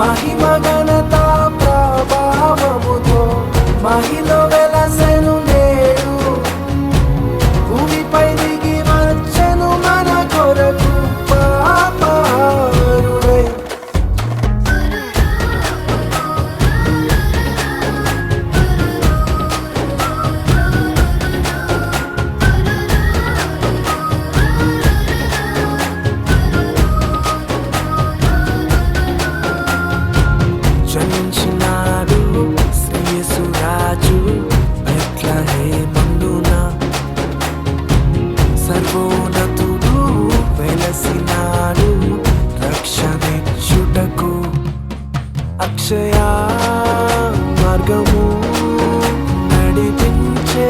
మహిమ ఘనత ప్రభావముతో మహిలో వెలసెను నేడు భూమిపై దిగి వచ్చెను మన కొరకు పాపారుడై జనించినాడు శ్రేయసురాజు బెత్లెహేమందున సర్వోన్నతుడు వెలసినాడు రక్షణిచ్చుటకు అక్షయ మార్గము నడిపించే